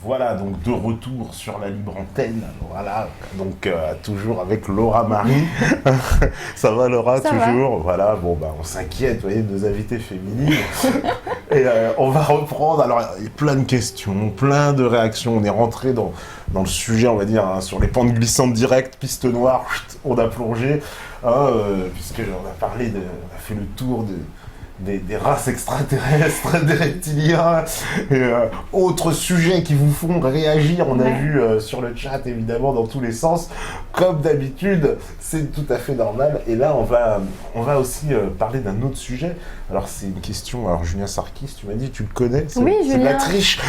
Voilà, donc de retour sur la libre antenne. Voilà, donc toujours avec Laura Marie. Ça va Laura, Ça toujours. Voilà, bon bah on s'inquiète, vous voyez, nos invités féminines. Et on va reprendre. Alors, il y a plein de questions, plein de réactions. On est rentré dans le sujet, on va dire, hein, sur les pentes glissantes directes, piste noire, on a plongé, hein, puisqu'on a parlé on a fait le tour des races extraterrestres, des reptiliens, et autres sujets qui vous font réagir. On a vu sur le chat, évidemment, dans tous les sens. Comme d'habitude, c'est tout à fait normal. Et là, on va aussi parler d'un autre sujet. Alors, c'est une question. Alors, Julien Sarkis, tu m'as dit, tu le connais? Oui, Julien. C'est de la triche.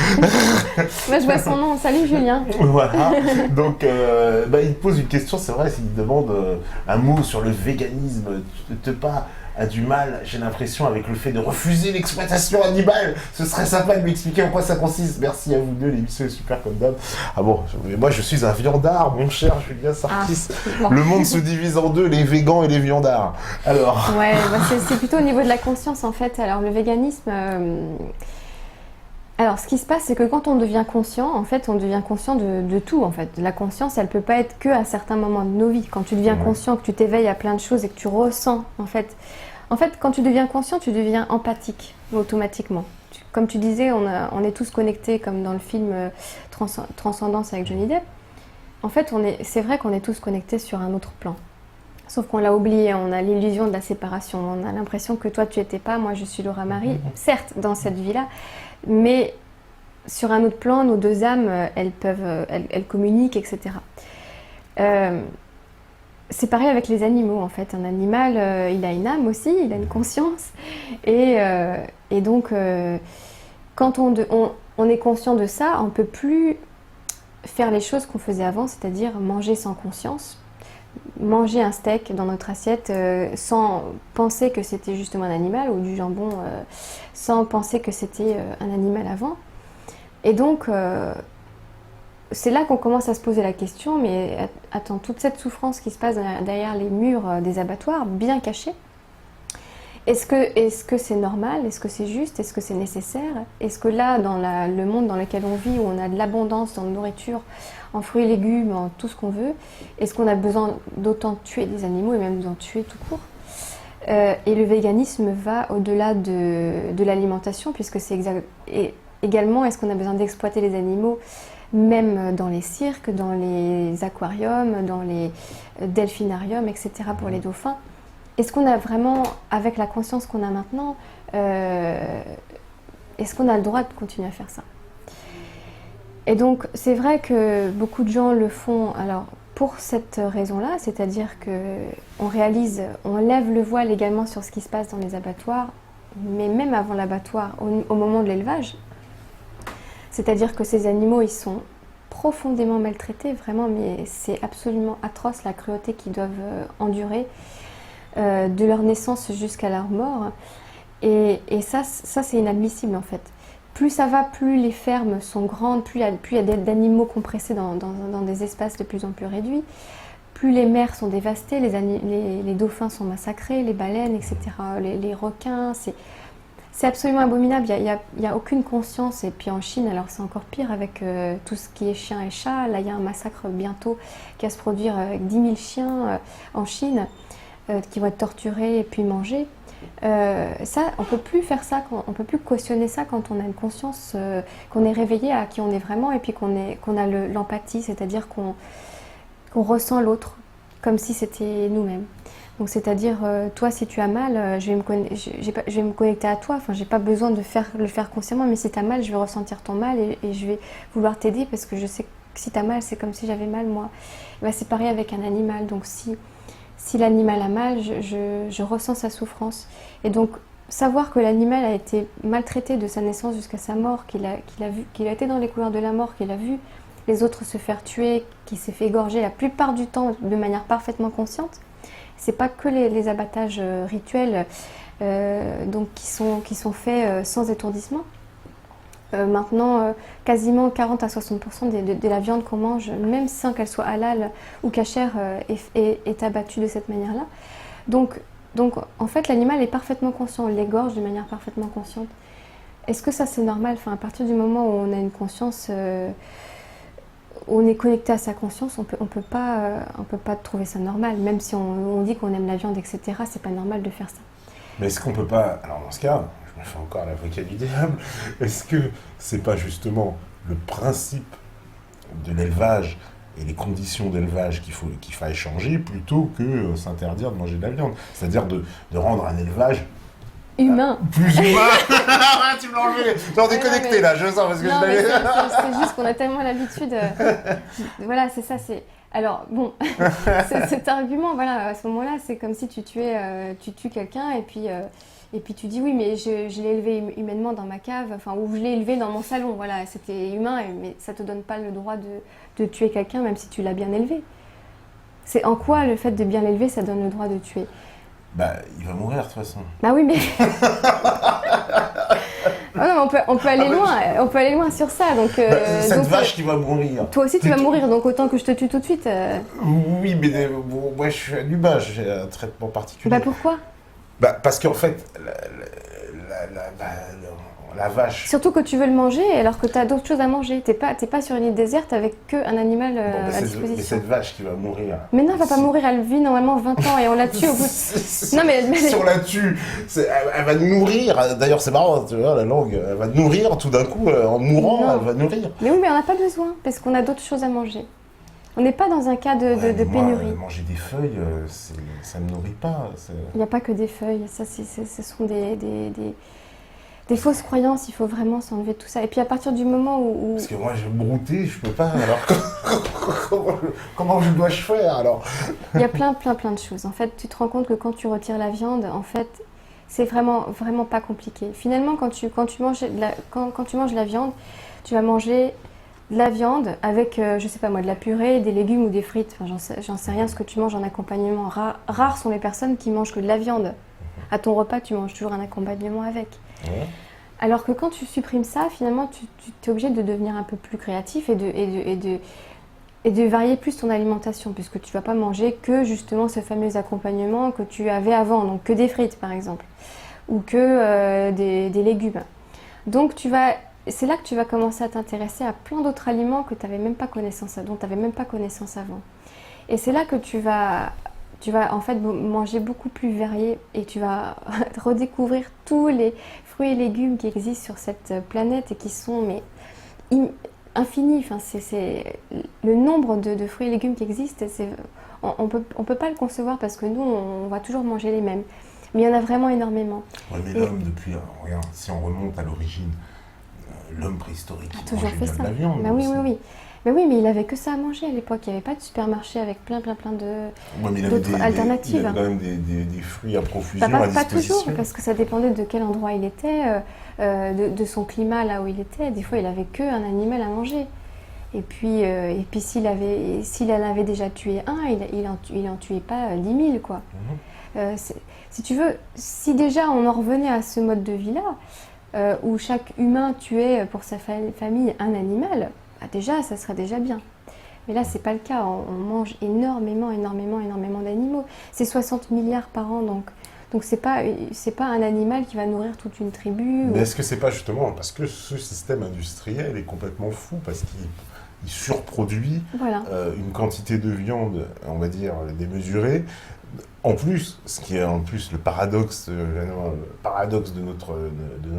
Moi, je vois son nom. Salut, Julien. Voilà. Donc, il pose une question. C'est vrai, s'il demande un mot sur le véganisme, a du mal, j'ai l'impression, avec le fait de refuser l'exploitation animale. Ce serait sympa de m'expliquer en quoi ça consiste. Merci à vous deux, l'émission est super comme d'hab. Ah bon, moi je suis un viandard, mon cher Julien Sarkis. Bon. Le monde se divise en deux, les végans et les viandards. Alors... Ouais, c'est plutôt au niveau de la conscience en fait. Alors le véganisme... Alors, ce qui se passe, c'est que quand on devient conscient, en fait, on devient conscient de tout, en fait. La conscience, elle peut pas être que à certains moments de nos vies. Quand tu deviens conscient, que tu t'éveilles à plein de choses et que tu ressens, en fait, quand tu deviens conscient, tu deviens empathique, automatiquement. Comme tu disais, on est tous connectés, comme dans le film Transcendance avec Johnny Depp. En fait, c'est vrai qu'on est tous connectés sur un autre plan. Sauf qu'on l'a oublié, on a l'illusion de la séparation. On a l'impression que toi, tu étais pas, moi, je suis Laura Marie. Certes, dans cette vie-là, mais sur un autre plan, nos deux âmes, elles communiquent, etc. C'est pareil avec les animaux, en fait. Un animal, il a une âme aussi, il a une conscience. Et donc, quand on est conscient de ça, on ne peut plus faire les choses qu'on faisait avant, c'est-à-dire manger sans conscience. Manger un steak dans notre assiette sans penser que c'était justement un animal, ou du jambon sans penser que c'était un animal avant. Et donc, c'est là qu'on commence à se poser la question, mais attends, toute cette souffrance qui se passe derrière les murs des abattoirs, bien cachés, est-ce que c'est normal? Est-ce que c'est juste? Est-ce que c'est nécessaire? Est-ce que là, dans le monde dans lequel on vit, où on a de l'abondance en nourriture, en fruits et légumes, en tout ce qu'on veut, est-ce qu'on a besoin d'autant tuer des animaux et même d'en tuer tout court? Et le véganisme va au-delà de l'alimentation, puisque c'est également, est-ce qu'on a besoin d'exploiter les animaux, même dans les cirques, dans les aquariums, dans les delphinariums, etc. pour les dauphins? Est-ce qu'on a vraiment, avec la conscience qu'on a maintenant, est-ce qu'on a le droit de continuer à faire ça? Et donc, c'est vrai que beaucoup de gens le font alors, pour cette raison-là, c'est-à-dire qu'on réalise, on lève le voile également sur ce qui se passe dans les abattoirs, mais même avant l'abattoir, au moment de l'élevage. C'est-à-dire que ces animaux, ils sont profondément maltraités, vraiment, mais c'est absolument atroce la cruauté qu'ils doivent endurer. De leur naissance jusqu'à leur mort. Et ça c'est inadmissible en fait. Plus ça va, plus les fermes sont grandes, plus il y a d'animaux compressés dans des espaces de plus en plus réduits, plus les mers sont dévastées, les dauphins sont massacrés, les baleines, etc., les requins, c'est absolument abominable, il y a aucune conscience. Et puis en Chine, alors c'est encore pire avec tout ce qui est chiens et chats. Là, il y a un massacre bientôt qui va se produire avec 10 000 chiens en Chine, qui vont être torturés et puis mangés. Ça, on peut plus faire ça, on peut plus cautionner ça quand on a une conscience, qu'on est réveillé à qui on est vraiment, et puis qu'on a l'empathie, c'est-à-dire qu'on ressent l'autre comme si c'était nous-mêmes. Donc c'est-à-dire, toi, si tu as mal, je vais me connecter à toi. Enfin, j'ai pas besoin de le faire consciemment, mais si tu as mal, je vais ressentir ton mal et je vais vouloir t'aider, parce que je sais que si tu as mal, c'est comme si j'avais mal moi. Et ben, c'est pareil avec un animal. Donc si l'animal a mal, je ressens sa souffrance. Et donc, savoir que l'animal a été maltraité de sa naissance jusqu'à sa mort, qu'il a été dans les couloirs de la mort, qu'il a vu les autres se faire tuer, qu'il s'est fait égorger la plupart du temps de manière parfaitement consciente. C'est pas que les abattages rituels donc qui sont faits sans étourdissement. Maintenant, quasiment 40 à 60% de la viande qu'on mange, même sans qu'elle soit halal ou cachère, est abattue de cette manière-là. Donc, en fait, l'animal est parfaitement conscient, on l'égorge de manière parfaitement consciente. est-ce que ça c'est normal? Enfin, à partir du moment où on a une conscience, où on est connecté à sa conscience, on peut pas trouver ça normal. Même si on dit qu'on aime la viande, etc., c'est pas normal de faire ça. Mais est-ce qu'on peut pas... Alors dans ce cas, je me fais encore l'avocat du diable, est-ce que c'est pas justement le principe de l'élevage et les conditions d'élevage qu'il faille changer plutôt que s'interdire de manger de la viande? C'est-à-dire de rendre un élevage Humain. plus humain. Tu me l'as enlevé. T'es déconnecté là, je sens parce que Non, je mais l'avais. c'est juste qu'on a tellement l'habitude. Voilà, c'est ça. Alors, bon, cet argument, voilà, à ce moment-là, c'est comme si tu tues quelqu'un et puis tu dis oui, mais je l'ai élevé humainement dans ma cave, enfin, ou je l'ai élevé dans mon salon. Voilà, c'était humain, mais ça te donne pas le droit de tuer quelqu'un, même si tu l'as bien élevé. C'est en quoi le fait de bien l'élever, ça donne le droit de tuer? Bah, il va mourir de toute façon. Bah oui, mais oh non, on peut aller loin, on peut aller loin sur ça. Donc, cette vache qui va mourir. Toi aussi, tu vas mourir, donc autant que je te tue tout de suite. Oui, mais bon, moi je suis un humain, j'ai un traitement particulier. Bah pourquoi? Bah, parce qu'en fait, la vache. Surtout que tu veux le manger alors que tu as d'autres choses à manger. T'es pas sur une île déserte avec qu'un animal à disposition. Mais cette vache qui va mourir. Mais non, elle va pas mourir, elle vit normalement 20 ans et on la tue au bout de... Non, mais... Si on la tue, elle va nourrir. D'ailleurs, c'est marrant, tu vois, la langue. Elle va nourrir tout d'un coup, en mourant, Non. elle va nourrir. Mais oui, mais on n'a pas besoin parce qu'on a d'autres choses à manger. On n'est pas dans un cas de pénurie. Manger des feuilles, ça ne me nourrit pas. Il n'y a pas que des feuilles. Ça, ce sont des fausses croyances. Il faut vraiment s'enlever tout ça. Et puis à partir du moment où... Parce que moi, je brouter, je peux pas. Alors comment je dois faire alors? Il y a plein de choses. En fait, tu te rends compte que quand tu retires la viande, en fait, c'est vraiment pas compliqué. Finalement, quand tu manges la viande, tu vas manger de la viande avec, je sais pas moi, de la purée, des légumes ou des frites. Enfin, j'en sais rien ce que tu manges en accompagnement. Rares sont les personnes qui mangent que de la viande. À ton repas, tu manges toujours un accompagnement avec. Ouais. Alors que quand tu supprimes ça, finalement, tu es obligé de devenir un peu plus créatif et de varier plus ton alimentation, puisque tu vas pas manger que justement ce fameux accompagnement que tu avais avant, donc que des frites par exemple, ou que des légumes. Donc c'est là que tu vas commencer à t'intéresser à plein d'autres aliments que dont tu n'avais même pas connaissance avant. Et c'est là que tu vas en fait manger beaucoup plus varié et tu vas redécouvrir tous les fruits et légumes qui existent sur cette planète et qui sont infinis. Enfin, c'est le nombre de fruits et légumes qui existent. On peut pas le concevoir parce que nous, on va toujours manger les mêmes. Mais il y en a vraiment énormément. Ouais, mais l'homme, depuis, regarde, si on remonte à l'origine, l'homme préhistorique, il mangeait bien de la viande. Bah oui. Mais oui, mais il avait que ça à manger à l'époque. Il n'y avait pas de supermarché avec plein d'autres alternatives. Il avait quand même des fruits à profusion à pas disposition. toujours, parce que ça dépendait de quel endroit il était, de son climat là où il était. Des fois, il avait que un animal à manger. Et puis s'il en avait déjà tué un, il en tuait pas 10 000, quoi. Si tu veux, si déjà on en revenait à ce mode de vie-là, où chaque humain tuait pour sa famille un animal, bah déjà, ça serait déjà bien. Mais là, c'est pas le cas. On mange énormément d'animaux. C'est 60 milliards par an, donc c'est pas un animal qui va nourrir toute une tribu. Mais est-ce que c'est pas justement parce que ce système industriel est complètement fou, parce qu'il surproduit une quantité de viande, on va dire, démesurée. En plus, ce qui est en plus le paradoxe de notre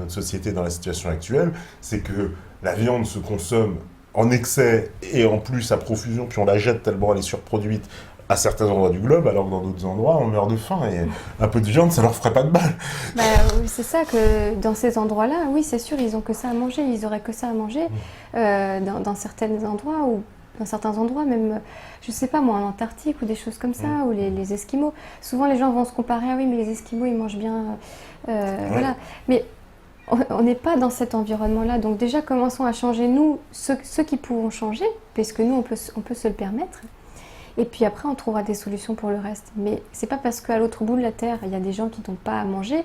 société dans la situation actuelle, c'est que la viande se consomme en excès et en plus à profusion, puis on la jette tellement elle est surproduite à certains endroits du globe, alors que dans d'autres endroits, on meurt de faim et un peu de viande, ça leur ferait pas de mal. Bah, c'est ça, que dans ces endroits-là, oui, c'est sûr, ils ont que ça à manger, ils auraient que ça à manger dans certains endroits, ou dans certains endroits, même, je sais pas moi, en Antarctique ou des choses comme ça, ou les Esquimaux. Souvent, les gens vont se comparer, ah oui, mais les Esquimaux, ils mangent bien, voilà. Mais on n'est pas dans cet environnement-là, donc déjà, commençons à changer, nous, ceux qui pouvons changer, puisque nous, on peut se le permettre. Et puis après, on trouvera des solutions pour le reste. Mais c'est pas parce qu'à l'autre bout de la Terre, il y a des gens qui n'ont pas à manger,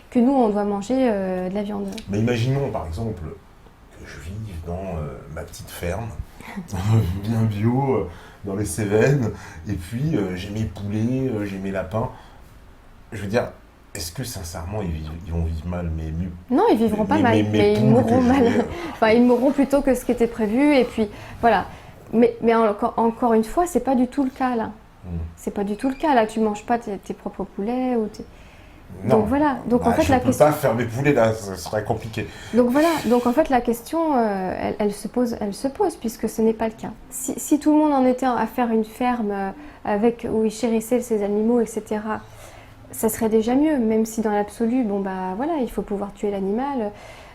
que nous, on doit manger de la viande. Mais imaginons, par exemple, que je vive dans ma petite ferme, bien bio, dans les Cévennes, et puis j'ai mes poulets, j'ai mes lapins. Je veux dire, est-ce que sincèrement ils vont vivre mal, mais mieux? Non, ils vivront pas mal, mais ils mourront mal. Enfin, ils mourront plutôt que ce qui était prévu, et puis voilà. Mais encore une fois, c'est pas du tout le cas là. C'est pas du tout le cas là. Tu manges pas tes propres poulets ou tes... Non. Donc voilà. Donc en fait je la peux question. pas faire mes poulets là, ça serait compliqué. Donc voilà. Donc en fait la question, elle se pose puisque ce n'est pas le cas. Si tout le monde en était à faire une ferme où ils chérissaient ses animaux, etc. Ça serait déjà mieux, même si dans l'absolu, bon bah voilà, il faut pouvoir tuer l'animal.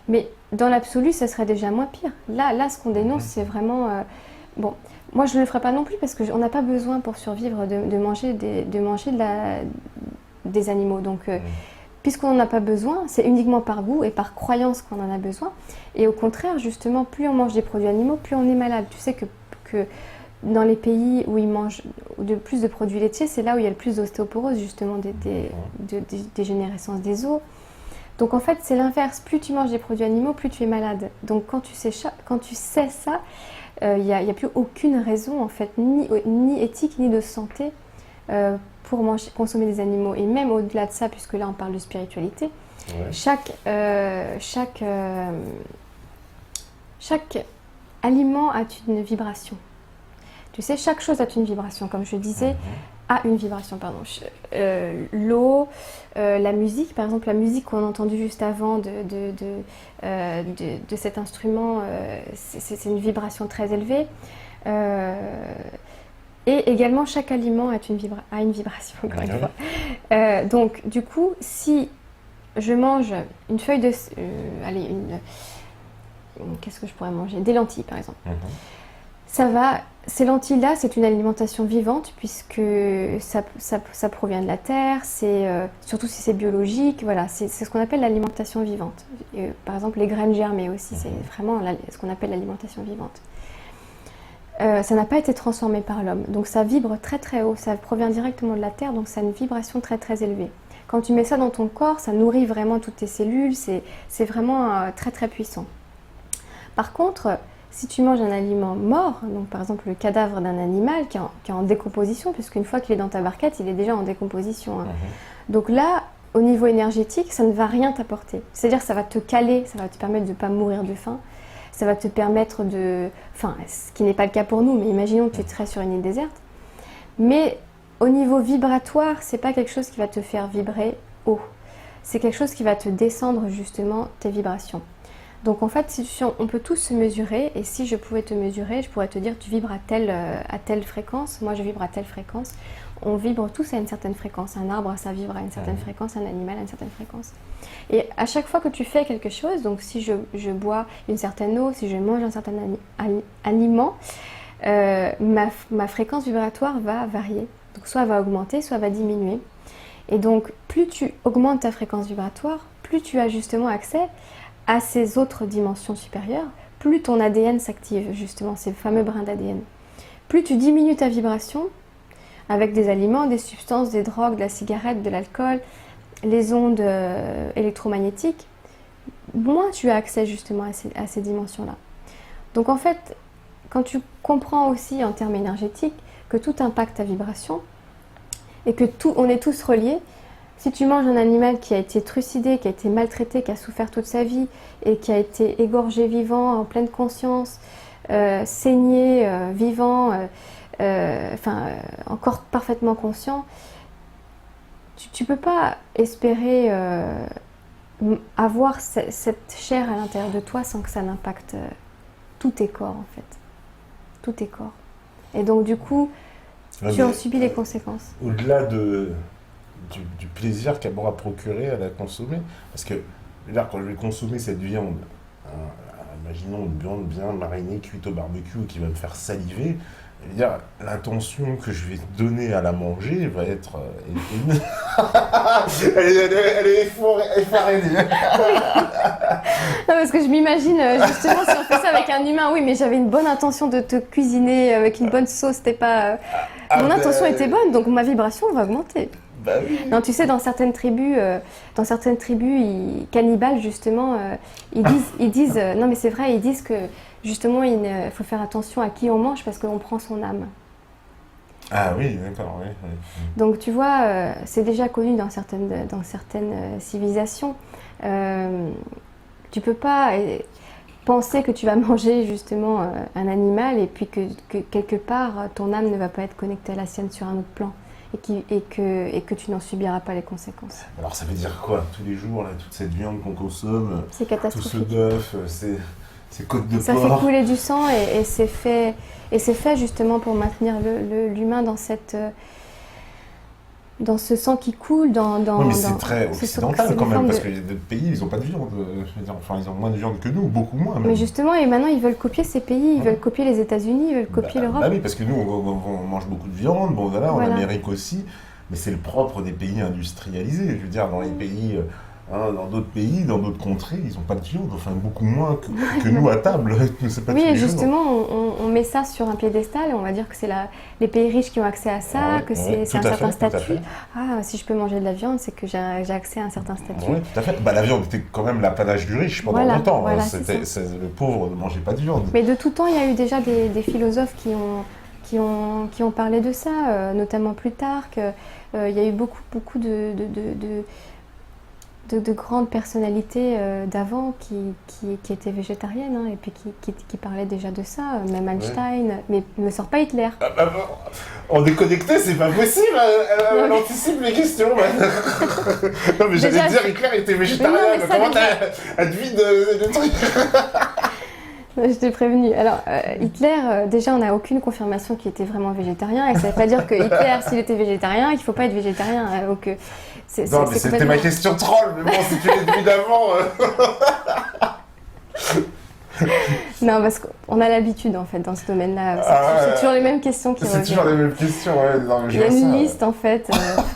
Mais dans l'absolu, ça serait déjà moins pire. Là, ce qu'on dénonce, c'est vraiment... bon, moi je ne le ferai pas non plus parce qu'on n'a pas besoin pour survivre de manger des animaux. Donc, puisqu'on n'en a pas besoin, c'est uniquement par goût et par croyance qu'on en a besoin. Et au contraire, justement, plus on mange des produits animaux, plus on est malade. Tu sais que dans les pays où ils mangent plus de produits laitiers, c'est là où il y a le plus d'ostéoporose, justement, des dégénérescences des os. Donc en fait, c'est l'inverse. Plus tu manges des produits animaux, plus tu es malade. Donc quand tu sais ça, il n'y a plus aucune raison, en fait, ni éthique, ni de santé pour consommer des animaux. Et même au-delà de ça, puisque là, on parle de spiritualité, chaque aliment a une vibration. Tu sais, chaque chose a une vibration, comme je disais, a une vibration, pardon. L'eau, la musique, par exemple, la musique qu'on a entendue juste avant de cet instrument, c'est une vibration très élevée. Et également, chaque aliment a une vibration, encore une fois. Donc, du coup, si je mange une feuille de... qu'est-ce que je pourrais manger? Des lentilles, par exemple. Ces lentilles-là, c'est une alimentation vivante puisque ça provient de la terre, surtout si c'est biologique, voilà, c'est ce qu'on appelle l'alimentation vivante. Par exemple, les graines germées aussi, c'est vraiment ce qu'on appelle l'alimentation vivante. Ça n'a pas été transformé par l'homme, donc ça vibre très très haut, ça provient directement de la terre, donc ça a une vibration très très élevée. Quand tu mets ça dans ton corps, ça nourrit vraiment toutes tes cellules, c'est vraiment très très puissant. Par contre, si tu manges un aliment mort, donc par exemple le cadavre d'un animal qui est en décomposition, puisqu'une fois qu'il est dans ta barquette, il est déjà en décomposition. Donc là, au niveau énergétique, ça ne va rien t'apporter. C'est-à-dire que ça va te caler, ça va te permettre de ne pas mourir de faim, ça va te permettre de... Enfin, ce qui n'est pas le cas pour nous, mais imaginons que tu serais sur une île déserte. Mais au niveau vibratoire, c'est pas quelque chose qui va te faire vibrer haut. C'est quelque chose qui va te descendre justement tes vibrations. Donc en fait, on peut tous se mesurer, et si je pouvais te mesurer, je pourrais te dire tu vibres à telle fréquence, moi je vibre à telle fréquence. On vibre tous à une certaine fréquence, un arbre ça vibre à une certaine fréquence, un animal à une certaine fréquence. Et à chaque fois que tu fais quelque chose, donc si je bois une certaine eau, si je mange un certain aliment, ma fréquence vibratoire va varier. Donc soit elle va augmenter, soit elle va diminuer. Et donc plus tu augmentes ta fréquence vibratoire, plus tu as justement accès à ces autres dimensions supérieures, plus ton ADN s'active, justement, ces fameux brins d'ADN. Plus tu diminues ta vibration, avec des aliments, des substances, des drogues, de la cigarette, de l'alcool, les ondes électromagnétiques, moins tu as accès justement à ces dimensions-là. Donc en fait, quand tu comprends aussi en termes énergétiques que tout impacte ta vibration, et que on est tous reliés, si tu manges un animal qui a été trucidé, qui a été maltraité, qui a souffert toute sa vie et qui a été égorgé vivant, en pleine conscience, saigné, vivant, encore parfaitement conscient, tu ne peux pas espérer avoir cette chair à l'intérieur de toi sans que ça n'impacte tous tes corps en fait. Tous tes corps. Et donc du coup, tu en subis les conséquences. Au-delà du plaisir qu'elle m'aura procuré à la consommer. Parce que, là, quand je vais consommer cette viande, imaginons une viande bien marinée, cuite au barbecue, qui va me faire saliver, l'intention que je vais donner à la manger va être... elle est effarée. Non, parce que je m'imagine, justement, si on fait ça avec un humain, oui, mais j'avais une bonne intention de te cuisiner avec une bonne sauce, c'était pas... Mon intention était bonne, donc ma vibration va augmenter. Bah oui. Non, tu sais, dans certaines tribus cannibales, justement, ils disent non mais c'est vrai, ils disent que justement il faut faire attention à qui on mange parce qu'on prend son âme. Ah oui, d'accord, oui. Donc tu vois, c'est déjà connu dans certaines civilisations. Tu peux pas penser que tu vas manger justement un animal et puis que quelque part ton âme ne va pas être connectée à la sienne sur un autre plan et que tu n'en subiras pas les conséquences. Alors ça veut dire quoi tous les jours, là, toute cette viande qu'on consomme, C'est tout ce catastrophique. bœuf, ces côtes de Ça fait porc. couler du sang et c'est fait justement pour maintenir l'humain dans ce sang qui coule, Oui, mais c'est très occidental c'est quand une même, forme parce de- qu'il y a d'autres pays, ils n'ont pas de viande. Je veux dire, enfin, ils ont moins de viande que nous, beaucoup moins même. Mais justement, et maintenant ils veulent copier ces pays, ils Ouais. veulent copier les États-Unis, ils veulent copier l'Europe. Bah oui, parce que nous, on mange beaucoup de viande, bon voilà, en Voilà. Amérique aussi, mais c'est le propre des pays industrialisés. Je veux dire, dans les pays, dans d'autres pays, dans d'autres contrées, ils n'ont pas de viande, enfin beaucoup moins que nous à table. C'est pas Oui, tous et les jours. justement, on met ça sur un piédestal et on va dire que c'est les pays riches qui ont accès à ça, Ouais, que ouais, c'est un tout à certain fait, tout à statut. fait. Ah, si je peux manger de la viande, c'est que j'ai accès à un certain statut. Oui, tout à fait. Bah, la viande était quand même l'apanage du riche pendant Voilà, longtemps. voilà, Le pauvre ne mangeait pas de viande. Mais de tout temps, il y a eu déjà des philosophes qui ont parlé de ça, notamment Plutarque. Il y a eu beaucoup de grandes personnalités d'avant qui étaient végétariennes hein, et puis qui parlaient déjà de ça, même Einstein, mais ne sort pas Hitler. Ah, bah, on est connecté, c'est pas possible. Elle anticipe les questions. Non, mais j'allais Déjà, dire Hitler était végétarien. Mais non, mais ça, Comment déjà- elle devine le truc? Je t'ai prévenu. Alors, Hitler, déjà, on n'a aucune confirmation qu'il était vraiment végétarien. Et ça ne veut pas dire que Hitler, s'il était végétarien, il ne faut pas être végétarien. Donc, Non, mais c'était ma question troll. Mais bon, si tu l'as dit d'avant. Non, parce qu'on a l'habitude, en fait, dans ce domaine-là. Ah, C'est toujours les mêmes questions qui C'est reviennent. toujours les mêmes questions. Ouais. Non, mais Il y a je vois une ça. liste, en fait.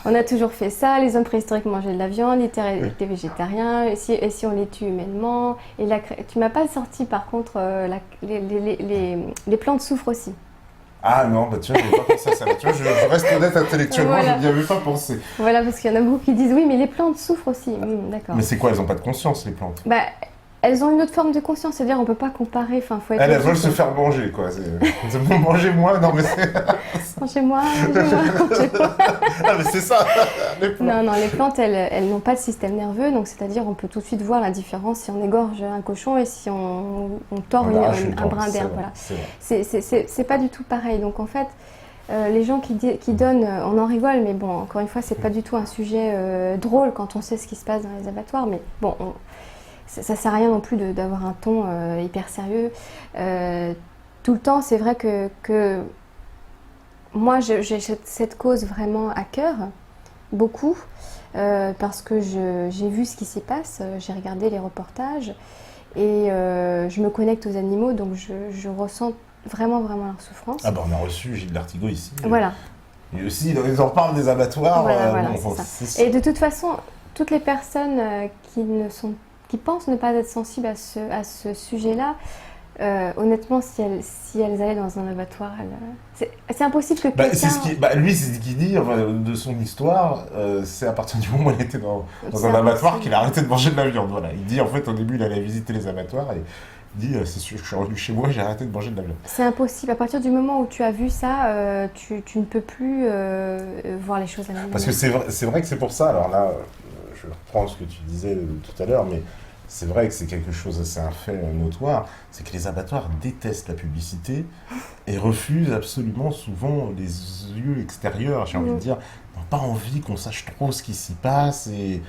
On a toujours fait ça. Les hommes préhistoriques mangeaient de la viande. Hitler était végétarien. Et si on les tue humainement. Et tu m'as pas sorti, par contre, les plantes souffrent aussi. Ah non, bah tu vois, j'ai pas pensé à ça. Tu vois, je reste honnête intellectuellement, Voilà. je n'y avais pas pensé. Voilà, parce qu'il y en a beaucoup qui disent oui, mais les plantes souffrent aussi. D'accord. Mais c'est quoi, elles n'ont pas de conscience, les plantes? Bah, elles ont une autre forme de conscience, c'est-à-dire on peut pas comparer. Enfin, faut être Elles veulent logique. se faire manger, quoi. C'est bon, manger moins, non mais c'est... Mangez-moi, mangez-moi. Ah mais c'est ça, les plantes. Non, les plantes, elles n'ont pas de système nerveux, donc c'est-à-dire on peut tout de suite voir la différence si on égorge un cochon et si on tord On arrache une un plante, brin c'est d'herbe. vrai, Voilà. c'est vrai. C'est pas du tout pareil. Donc en fait, les gens qui donnent, on en rigole, mais bon, encore une fois, c'est pas du tout un sujet drôle quand on sait ce qui se passe dans les abattoirs. Mais bon, ça sert à rien non plus d'avoir un ton hyper sérieux. Tout le temps, c'est vrai que moi, j'ai cette cause vraiment à cœur, beaucoup, parce que j'ai vu ce qui s'y passe, j'ai regardé les reportages et je me connecte aux animaux, donc je ressens vraiment leur souffrance. Ah bah on a reçu Gilles Lartigot ici. Voilà. Et aussi, ils en parlent des abattoirs. Voilà, bon, c'est ça. Et de toute façon, toutes les personnes qui pensent ne pas être sensibles à ce sujet-là, honnêtement, si elles allaient dans un abattoir, c'est impossible que Bah, quelqu'un... lui, c'est ce qu'il dit enfin, de son histoire. C'est à partir du moment où il était dans C'est un abattoir impossible. qu'il a arrêté de manger de la viande. Voilà. Il dit en fait au début il allait visiter les abattoirs et il dit c'est sûr, je suis revenu chez moi, j'ai arrêté de manger de la viande. C'est impossible. À partir du moment où tu as vu ça, tu ne peux plus voir les choses à la même Parce que c'est vrai que c'est pour ça. Alors là, je reprends ce que tu disais tout à l'heure, mais c'est vrai que c'est quelque chose, c'est un fait notoire, c'est que les abattoirs détestent la publicité et refusent absolument souvent les yeux extérieurs, j'ai envie de dire, n'ont pas envie qu'on sache trop ce qui s'y passe et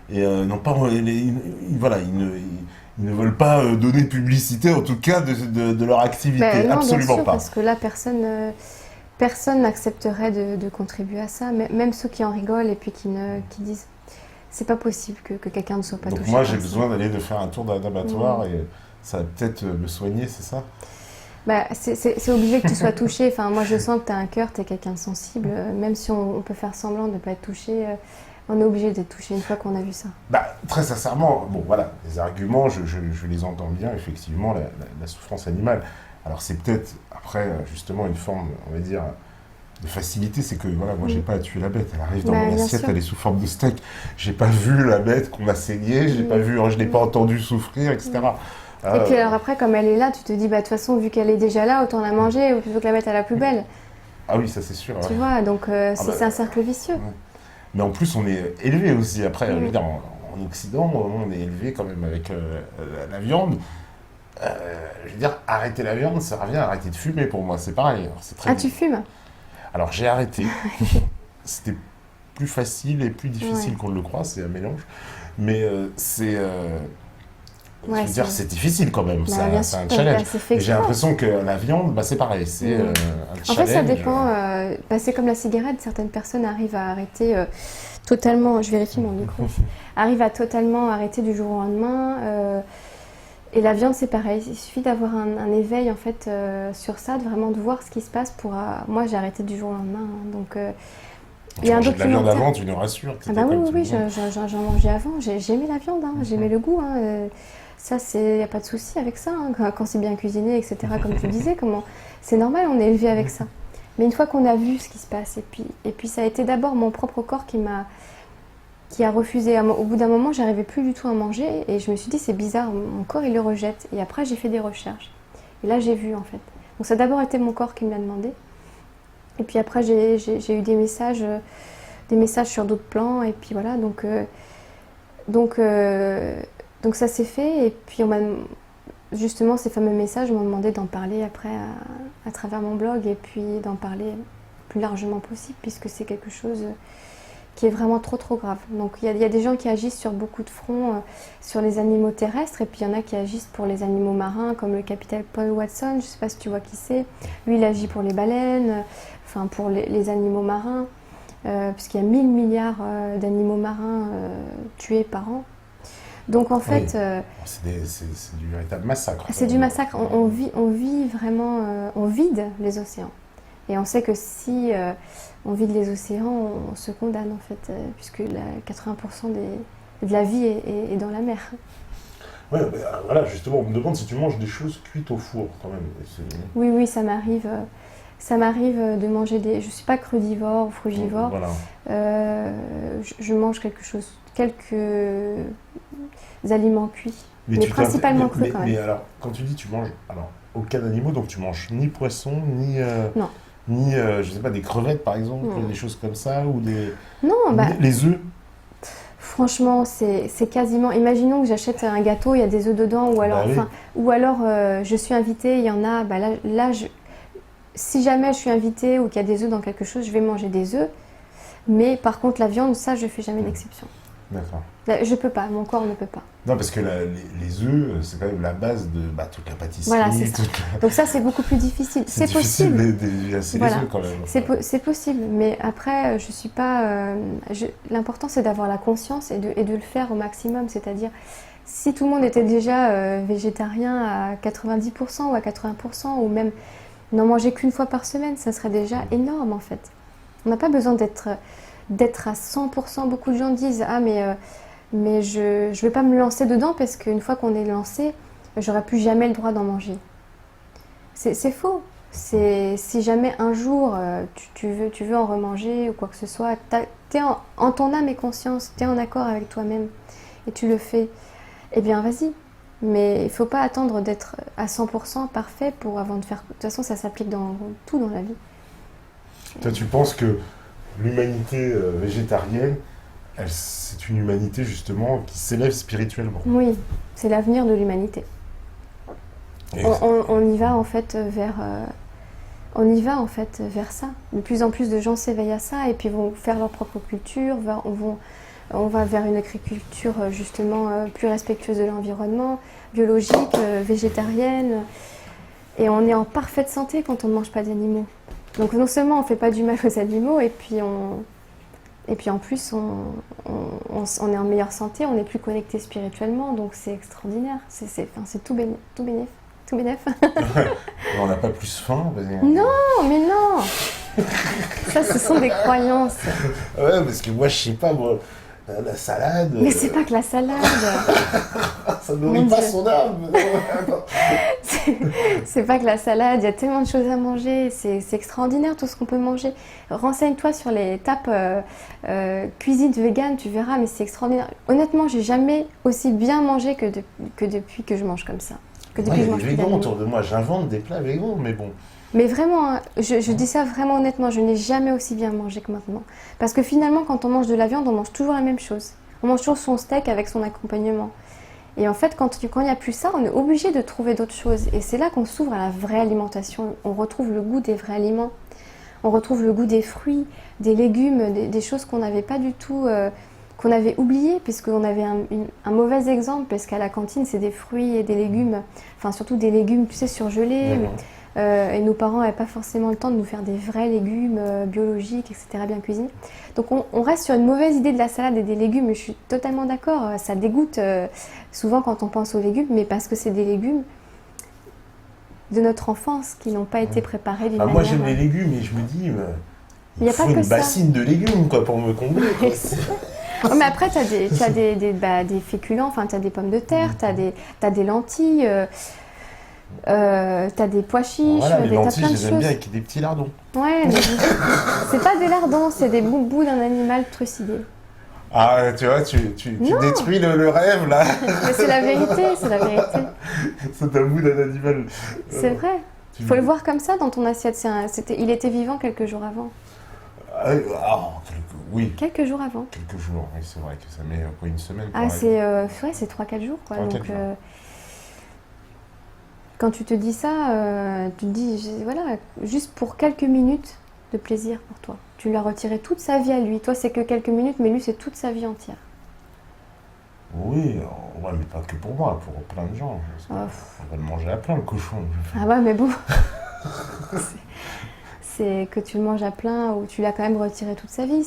n'ont pas, voilà, ils ne veulent pas donner de publicité, en tout cas de leur activité, Ben non, absolument bien sûr, pas. parce que là, personne n'accepterait de contribuer à ça, même ceux qui en rigolent et puis qui disent c'est pas possible que quelqu'un ne soit pas Donc touché. moi par j'ai ça. besoin d'aller de faire un tour d'un abattoir et ça va peut-être me soigner, c'est ça? Bah, c'est obligé que tu sois touché. Enfin, moi, je sens que tu as un cœur, tu es quelqu'un de sensible. Même si on peut faire semblant de ne pas être touché, on est obligé d'être touché une fois qu'on a vu ça. Bah, très sincèrement, bon voilà, les arguments, je les entends bien, effectivement, la souffrance animale. Alors c'est peut-être, après, justement, une forme, on va dire, de facilité, c'est que, voilà, moi, j'ai pas à tuer la bête. Elle arrive dans Bah, mon bien assiette, sûr. elle est sous forme de steak. J'ai pas vu la bête qu'on a saignée, j'ai pas vu, je l'ai pas entendu souffrir, etc. Et puis alors après, comme elle est là, tu te dis, bah de toute façon, vu qu'elle est déjà là, autant la manger plutôt que la mettre à la poubelle. Ah oui, ça c'est sûr. Tu vois, donc c'est un cercle vicieux. Ouais. Mais en plus, on est élevé aussi. Après, Oui. je veux dire, en Occident, on est élevé quand même avec la viande. Je veux dire, arrêter la viande, ça revient à arrêter de fumer pour moi, c'est pareil. Alors, c'est très Ah, tu fumes? Alors j'ai arrêté. C'était plus facile et plus difficile Ouais. qu'on ne le croit, c'est un mélange. Mais je Ouais, veux dire, c'est difficile quand même, Bah, bien c'est un sûr, challenge. bah, c'est fait Et j'ai exprès. l'impression que la viande, bah, c'est pareil, c'est un En challenge. fait, ça dépend. Bah, c'est comme la cigarette. Certaines personnes arrivent à arrêter totalement. Je vérifie mon micro. Arrivent à totalement arrêter du jour au lendemain. Et la viande, c'est pareil. Il suffit d'avoir un éveil en fait sur ça, de vraiment de voir ce qui se passe pour. Moi, j'ai arrêté du jour au lendemain. Donc, il y a un Tu mangeais de la viande documentaire. avant, tu nous rassures. Ah bah oui, oui, oui, j'en mangeais avant. J'aimais la viande, hein, j'aimais le goût. Hein, ça, il n'y a pas de souci avec ça. Hein, quand c'est bien cuisiné, etc. Comme tu disais, c'est normal, on est élevé avec ça. Mais une fois qu'on a vu ce qui se passe, et puis ça a été d'abord mon propre corps qui a refusé. Au bout d'un moment, j'arrivais plus du tout à manger, et je me suis dit, c'est bizarre, mon corps, il le rejette. Et après, j'ai fait des recherches. Et là, j'ai vu, en fait. Donc ça a d'abord été mon corps qui me l'a demandé. Et puis après, j'ai eu des messages sur d'autres plans, et puis voilà, donc ça s'est fait, et puis justement, ces fameux messages m'ont demandé d'en parler après à travers mon blog, et puis d'en parler plus largement possible, puisque c'est quelque chose qui est vraiment trop trop grave. Donc il y a des gens qui agissent sur beaucoup de fronts, sur les animaux terrestres, et puis il y en a qui agissent pour les animaux marins, comme le capitaine Paul Watson, je ne sais pas si tu vois qui c'est. Lui, il agit pour les baleines, enfin pour les animaux marins, puisqu'il y a 1000 milliards d'animaux marins tués par an. Donc en fait, c'est du véritable massacre. c'est du massacre. On vit vraiment, on vide les océans. Et on sait que si on vide les océans, on se condamne en fait, puisque 80% de la vie est dans la mer. Ouais, voilà, justement, on me demande si tu manges des choses cuites au four quand même. Oui, oui, ça m'arrive. Ça m'arrive de manger je ne suis pas crudivore ou frugivore. Voilà. Je mange quelques aliments cuits, mais principalement crus quand même. Mais alors, quand tu dis tu manges, alors aucun animal, donc tu manges ni poisson, Non. ni je sais pas, des crevettes par exemple, Non. des choses comme ça, ou des... Non, bah, les œufs. franchement, c'est quasiment... Imaginons que j'achète un gâteau, il y a des œufs dedans, ou alors, je suis invitée, il y en a, si jamais je suis invitée ou qu'il y a des œufs dans quelque chose, je vais manger des œufs. Mais par contre, la viande, ça, je fais jamais d'exception. D'accord. Je peux pas, mon corps ne peut pas. Non, parce que les œufs, c'est quand même la base de toute la pâtisserie. Voilà, c'est ça. Donc ça, c'est beaucoup plus difficile. C'est possible. C'est Voilà. les œufs quand même. C'est possible, mais après, je suis pas... L'important, c'est d'avoir la conscience et de le faire au maximum. C'est-à-dire, si tout le monde était déjà végétarien à 90% ou à 80%, ou même n'en manger qu'une fois par semaine, ça serait déjà énorme en fait. On n'a pas besoin d'être à 100%. Beaucoup de gens disent « Ah, mais je ne vais pas me lancer dedans parce qu'une fois qu'on est lancé, j'aurai plus jamais le droit d'en manger. » C'est faux. Si jamais un jour tu veux en remanger ou quoi que ce soit, t'es en ton âme et conscience, tu es en accord avec toi-même et tu le fais, eh bien vas-y. Mais il ne faut pas attendre d'être à 100% parfait avant de faire... De toute façon, ça s'applique dans tout dans la vie. Toi, tu penses que l'humanité végétarienne, c'est une humanité justement qui s'élève spirituellement? Oui, c'est l'avenir de l'humanité. On y va en fait vers... on y va en fait vers ça. De plus en plus de gens s'éveillent à ça et puis vont faire leur propre culture, on va vers une agriculture justement plus respectueuse de l'environnement, biologique, végétarienne. Et on est en parfaite santé quand on ne mange pas d'animaux. Donc non seulement on ne fait pas du mal aux animaux, et puis en plus on est en meilleure santé, on est plus connecté spirituellement, donc c'est extraordinaire. C'est tout bénef. On n'a pas plus faim Non, mais non. Ça, ce sont des croyances. Ouais, parce que moi, je sais pas, moi, la salade... Mais c'est pas que la salade. Ça nourrit pas son âme. C'est pas que la salade, il y a tellement de choses à manger, c'est extraordinaire tout ce qu'on peut manger. Renseigne-toi sur les tapes cuisine végane, tu verras, mais c'est extraordinaire. Honnêtement, j'ai jamais aussi bien mangé que depuis que je mange comme ça. Que depuis que je mange les végans autour de moi, j'invente des plats végans, mais bon... Mais vraiment, hein, je dis ça vraiment honnêtement, je n'ai jamais aussi bien mangé que maintenant. Parce que finalement, quand on mange de la viande, on mange toujours la même chose. On mange toujours son steak avec son accompagnement. Et en fait, quand il n'y a plus ça, on est obligé de trouver d'autres choses. Et c'est là qu'on s'ouvre à la vraie alimentation. On retrouve le goût des vrais aliments. On retrouve le goût des fruits, des légumes, des choses qu'on n'avait pas du tout, qu'on avait oubliées, puisqu'on avait un mauvais exemple, parce qu'à la cantine, c'est des fruits et des légumes, enfin surtout des légumes, tu sais, surgelés. Et nos parents n'avaient pas forcément le temps de nous faire des vrais légumes biologiques, etc., bien cuisinés. Donc on reste sur une mauvaise idée de la salade et des légumes, je suis totalement d'accord, ça dégoûte souvent quand on pense aux légumes, mais parce que c'est des légumes de notre enfance qui n'ont pas été préparés d'une manière... Moi j'aime les légumes et je me dis, il faut une bassine de légumes quoi, pour me combler. Oh, mais après, tu as des féculents, enfin tu as des pommes de terre, tu as des lentilles... t'as des pois chiches, voilà, les lentilles, t'as plein de je les aime bien avec des petits lardons. Ouais, mais c'est pas des lardons, c'est des bouts d'un animal trucidé. Ah, tu vois, tu détruis le rêve, là. Mais c'est la vérité, c'est la vérité. C'est un bout d'un animal. C'est vrai. Il faut le voir comme ça dans ton assiette. Il était vivant quelques jours avant. Oui. Quelques jours avant. Quelques jours, oui, c'est vrai que ça met quoi, une semaine. Ah, c'est 3-4 jours, quoi. 3-4 donc, jours. Quand tu te dis ça, tu te dis, voilà, juste pour quelques minutes de plaisir pour toi. Tu lui as retiré toute sa vie à lui. Toi, c'est que quelques minutes, mais lui, c'est toute sa vie entière. Oui, ouais, mais pas que pour moi, pour plein de gens. On va le manger à plein, le cochon. Ah ouais, mais bon. C'est que tu le manges à plein ou tu l'as quand même retiré toute sa vie.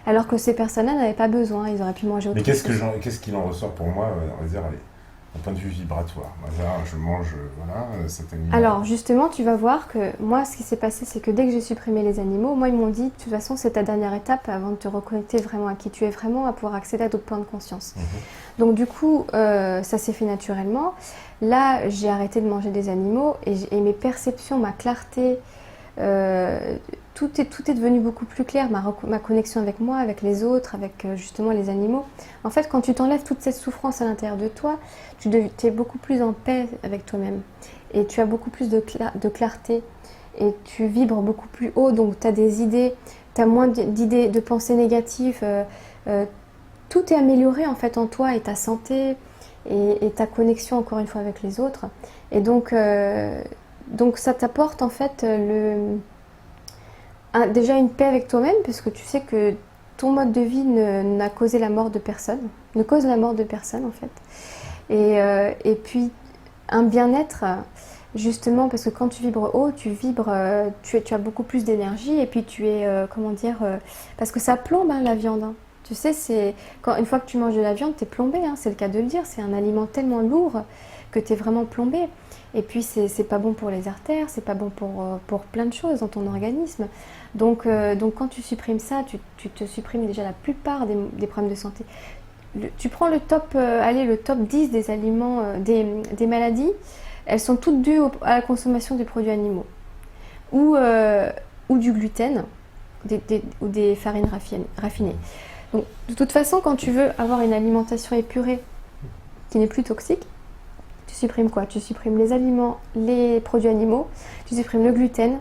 Alors que ces personnes-là n'avaient pas besoin, ils auraient pu manger autre chose. Mais qu'est-ce qu'il en ressort pour moi, on va dire, d'un point de vue vibratoire? Là, je mange cet animal. Alors justement, tu vas voir que moi, ce qui s'est passé, c'est que dès que j'ai supprimé les animaux, moi, ils m'ont dit, de toute façon, c'est ta dernière étape avant de te reconnecter vraiment à qui tu es vraiment, à pouvoir accéder à d'autres plans de conscience. Donc du coup, ça s'est fait naturellement. Là, j'ai arrêté de manger des animaux et mes perceptions, ma clarté, tout est devenu beaucoup plus clair, ma connexion avec moi, avec les autres, avec justement les animaux. En fait, quand tu t'enlèves toute cette souffrance à l'intérieur de toi, tu es beaucoup plus en paix avec toi-même. Et tu as beaucoup plus de clarté. Et tu vibres beaucoup plus haut, donc tu as des idées, tu as moins d'idées, de pensées négatives. Tout est amélioré en fait en toi et ta santé et ta connexion encore une fois avec les autres. Et donc ça t'apporte en fait déjà une paix avec toi-même, puisque tu sais que ton mode de vie n'a causé la mort de personne, ne cause la mort de personne en fait. Et puis un bien-être, justement, parce que quand tu vibres haut, tu as beaucoup plus d'énergie, et puis tu es, parce que ça plombe la viande. Hein. Tu sais, une fois que tu manges de la viande, tu es plombé, hein, c'est le cas de le dire, c'est un aliment tellement lourd que tu es vraiment plombé. Et puis c'est pas bon pour les artères, c'est pas bon pour plein de choses dans ton organisme. Donc quand tu supprimes ça, tu te supprimes déjà la plupart des problèmes de santé. Tu prends le top 10 des aliments, des maladies, elles sont toutes dues à la consommation des produits animaux. Ou du gluten, ou des farines raffinées. Donc de toute façon, quand tu veux avoir une alimentation épurée qui n'est plus toxique, tu supprimes quoi? Tu supprimes les aliments, les produits animaux, tu supprimes le gluten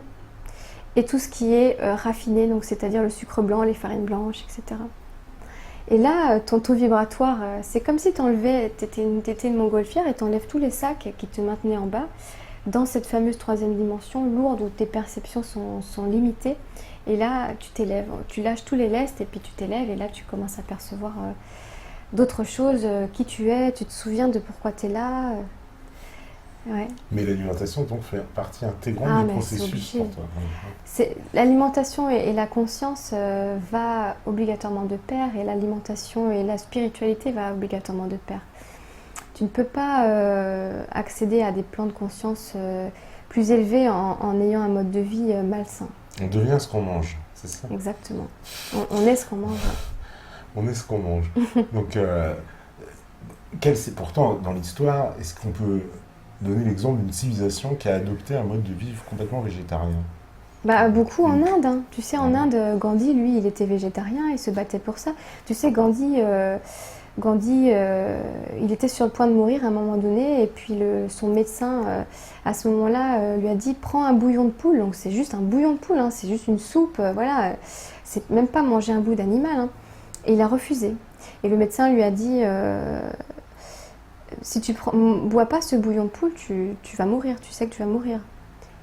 et tout ce qui est raffiné, donc c'est-à-dire le sucre blanc, les farines blanches, etc. Et là, ton taux vibratoire, c'est comme si tu étais une montgolfière et tu enlèves tous les sacs qui te maintenaient en bas dans cette fameuse troisième dimension lourde où tes perceptions sont limitées. Et là, tu t'élèves, tu lâches tous les lestes et puis tu t'élèves et là, tu commences à percevoir d'autres choses, qui tu es, tu te souviens de pourquoi tu es là. Ouais. Mais l'alimentation donc fait partie intégrante du processus pour toi. L'alimentation et la conscience va obligatoirement de pair, et l'alimentation et la spiritualité va obligatoirement de pair. Tu ne peux pas accéder à des plans de conscience plus élevés en ayant un mode de vie malsain. On devient ce qu'on mange, c'est ça? Exactement. On est ce qu'on mange. On est ce qu'on mange. Donc, c'est pourtant, dans l'histoire, est-ce qu'on peut donner l'exemple d'une civilisation qui a adopté un mode de vie complètement végétarien? Beaucoup en Inde. Hein. Tu sais, en Inde, Gandhi, lui, il était végétarien, il se battait pour ça. Tu sais, Gandhi, Gandhi, il était sur le point de mourir à un moment donné, et puis son médecin, à ce moment-là, lui a dit « Prends un bouillon de poule ». Donc c'est juste un bouillon de poule, hein, c'est juste une soupe, voilà. C'est même pas manger un bout d'animal. Hein. Et il a refusé. Et le médecin lui a dit « Si tu bois pas ce bouillon de poule, tu vas mourir, tu sais que tu vas mourir ».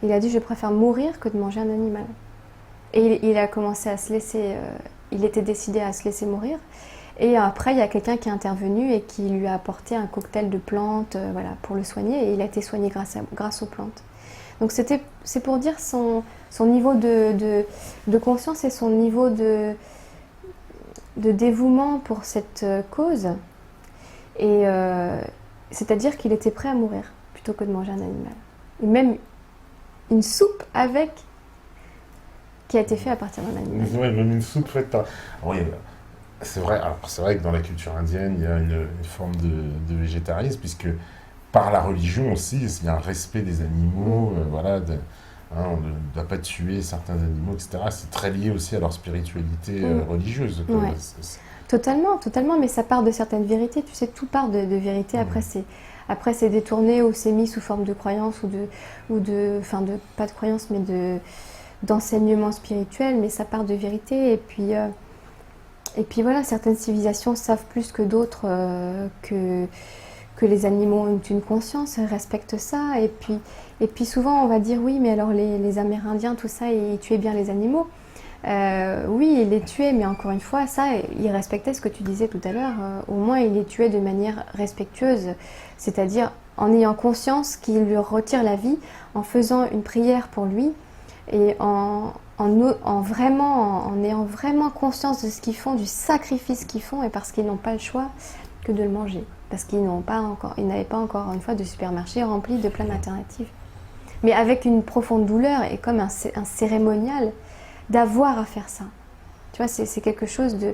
Il a dit « Je préfère mourir que de manger un animal ». Et il a commencé à se laisser... il était décidé à se laisser mourir. Et après, il y a quelqu'un qui est intervenu et qui lui a apporté un cocktail de plantes voilà, pour le soigner. Et il a été soigné grâce aux plantes. Donc c'est pour dire son niveau de conscience et son niveau de dévouement pour cette cause. Et c'est-à-dire qu'il était prêt à mourir plutôt que de manger un animal. Et même une soupe qui a été faite à partir d'un animal. Oui, même une soupe faite par... Oui, c'est vrai que dans la culture indienne, il y a une forme de végétarisme, puisque par la religion aussi, il y a un respect des animaux, voilà, on ne doit pas tuer certains animaux, etc. C'est très lié aussi à leur spiritualité religieuse. Ouais. Totalement, mais ça part de certaines vérités, tu sais, tout part de vérités, après c'est détourné ou c'est mis sous forme de croyance pas de croyance, mais d'enseignement spirituel, mais ça part de vérité, et puis voilà, certaines civilisations savent plus que d'autres que les animaux ont une conscience, respectent ça. Et puis souvent on va dire oui, mais alors les Amérindiens, tout ça, ils tuaient bien les animaux. Oui, ils les tuaient, mais encore une fois, ça, ils respectaient ce que tu disais tout à l'heure. Au moins, ils les tuaient de manière respectueuse, c'est-à-dire en ayant conscience qu'ils lui retirent la vie, en faisant une prière pour lui et en ayant vraiment conscience de ce qu'ils font, du sacrifice qu'ils font, et parce qu'ils n'ont pas le choix que de le manger, parce qu'ils n'avaient pas encore une fois de supermarché rempli de plein d'alternatives, mais avec une profonde douleur et comme un cérémonial d'avoir à faire ça. Tu vois, c'est quelque chose de...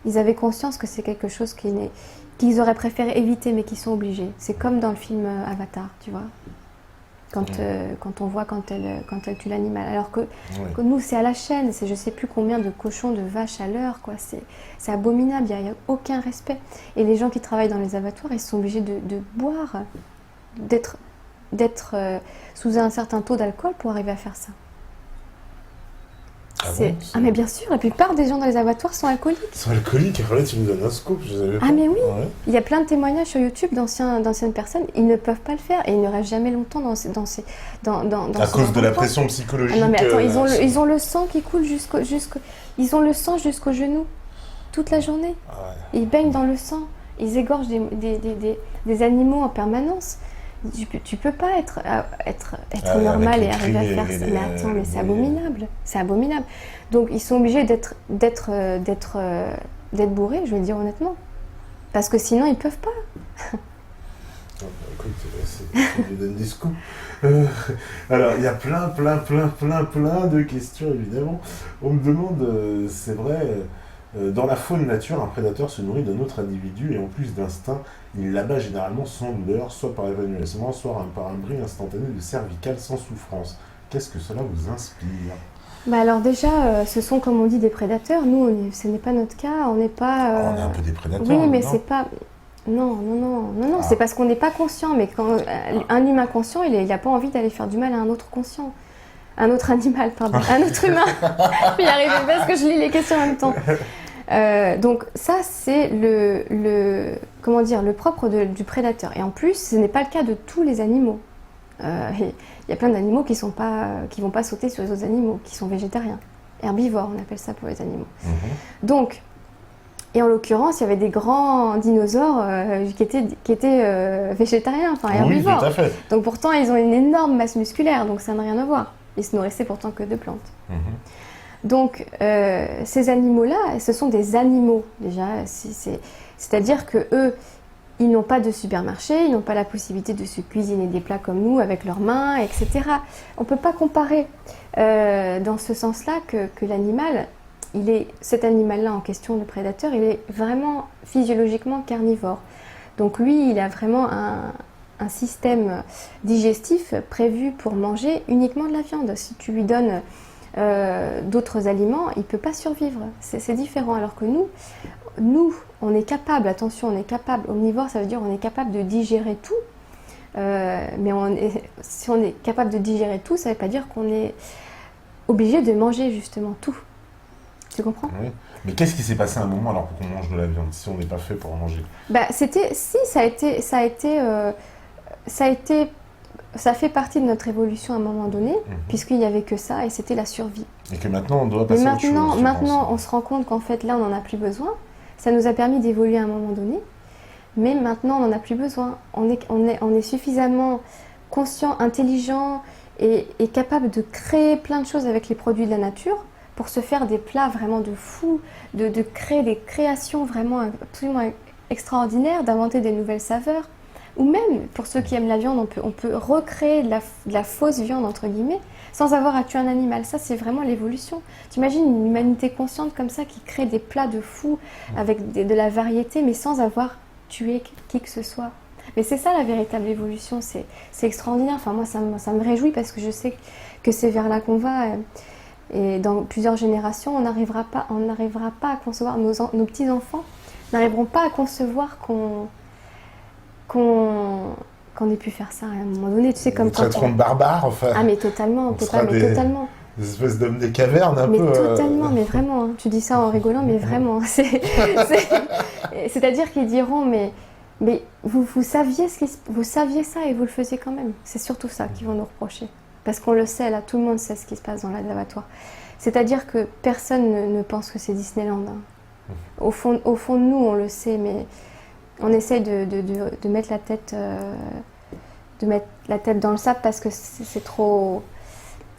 Ils avaient conscience que c'est quelque chose qu'ils auraient préféré éviter, mais qu'ils sont obligés. C'est comme dans le film Avatar, tu vois. Quand on voit quand elle tue l'animal. Alors que nous, c'est à la chaîne, c'est je sais plus combien de cochons, de vaches à l'heure, quoi. C'est abominable, il n'y a aucun respect. Et les gens qui travaillent dans les abattoirs, ils sont obligés de boire, d'être sous un certain taux d'alcool pour arriver à faire ça. Mais bien sûr, la plupart des gens dans les abattoirs sont alcooliques. Ils sont alcooliques, alors là tu nous donnes un scoop, je savais pas. Ah mais oui, il y a plein de témoignages sur YouTube d'anciennes personnes, ils ne peuvent pas le faire et ils ne restent jamais longtemps dans à cause de la pression psychologique. Ah non mais attends, ils ont le sang qui coule ils ont le sang jusqu'au genou, toute la journée. Ah ouais. Ils baignent dans le sang, ils égorgent des animaux en permanence. Tu peux pas être normal et arriver à faire ça. Mais attends, mais c'est abominable. C'est abominable. Donc ils sont obligés d'être bourrés, je veux dire honnêtement. Parce que sinon ils peuvent pas. Écoute, je donne des scoops. Alors il y a plein de questions évidemment. On me demande, c'est vrai, dans la faune nature, un prédateur se nourrit d'un autre individu et en plus d'instinct, il l'abat généralement sans douleur, soit par évanouissement, soit par un bris instantané de cervical sans souffrance. Qu'est-ce que cela vous inspire ? Alors déjà, ce sont comme on dit des prédateurs. Nous, ce n'est pas notre cas. On n'est pas. On est un peu des prédateurs. Oui, mais c'est pas. Non. C'est parce qu'on n'est pas conscient. Mais quand un humain conscient, il n'a pas envie d'aller faire du mal à un autre conscient. Un autre animal, pardon. Un autre humain. Je n'y arrive pas parce que je lis les questions en même temps. Donc ça, c'est le propre du prédateur. Et en plus, ce n'est pas le cas de tous les animaux. Il y a plein d'animaux qui vont pas sauter sur les autres animaux, qui sont végétariens. Herbivores, on appelle ça pour les animaux. Donc, et en l'occurrence, il y avait des grands dinosaures qui étaient végétariens, enfin herbivores. Oui, tout à fait. Donc pourtant, ils ont une énorme masse musculaire, donc ça n'a rien à voir. Ils se nourrissaient pourtant que de plantes. Donc, ces animaux-là, ce sont des animaux, déjà. C'est-à-dire qu'eux, ils n'ont pas de supermarché, ils n'ont pas la possibilité de se cuisiner des plats comme nous, avec leurs mains, etc. On ne peut pas comparer dans ce sens-là que l'animal, cet animal-là en question, le prédateur, il est vraiment physiologiquement carnivore. Donc lui, il a vraiment un système digestif prévu pour manger uniquement de la viande. Si tu lui donnes d'autres aliments, il ne peut pas survivre. C'est différent. Alors que nous, nous, on est capable, attention, on est capable, omnivore, ça veut dire on est capable de digérer tout, mais si on est capable de digérer tout, ça ne veut pas dire qu'on est obligé de manger justement tout. Tu comprends? Oui. Mais qu'est-ce qui s'est passé à un moment alors pour qu'on mange de la viande, si on n'est pas fait pour en manger? Ça fait partie de notre évolution à un moment donné, puisqu'il n'y avait que ça, et c'était la survie. Et que maintenant, on doit passer à autre chose. Maintenant, on se rend compte qu'en fait, là, on n'en a plus besoin. Ça nous a permis d'évoluer à un moment donné, mais maintenant, on n'en a plus besoin. On est suffisamment conscient, intelligent et capable de créer plein de choses avec les produits de la nature pour se faire des plats vraiment de fous, de créer des créations vraiment absolument extraordinaires, d'inventer des nouvelles saveurs. Ou même, pour ceux qui aiment la viande, on peut recréer de la fausse viande, entre guillemets, sans avoir à tuer un animal. Ça, c'est vraiment l'évolution. Tu imagines une humanité consciente comme ça qui crée des plats de fous avec de la variété, mais sans avoir tué qui que ce soit. Mais c'est ça la véritable évolution, c'est extraordinaire. Enfin, moi, ça me réjouit parce que je sais que c'est vers là qu'on va. Et dans plusieurs générations, on n'arrivera pas à concevoir, nos petits-enfants n'arriveront pas à concevoir qu'on ait pu faire ça à un moment donné, tu sais, comme quand traiteront de barbares, enfin. Ah mais totalement, totalement. Des espèces d'hommes des cavernes, un peu. Mais totalement, mais vraiment. Hein. Tu dis ça en rigolant, mais vraiment. C'est-à-dire qu'ils diront, mais vous saviez ça et vous le faisiez quand même. C'est surtout ça qu'ils vont nous reprocher, parce qu'on le sait là, tout le monde sait ce qui se passe dans l'abattoir. C'est-à-dire que personne ne pense que c'est Disneyland. Hein. Au fond de nous, on le sait, mais on essaye de mettre la tête dans le sable parce que c'est trop...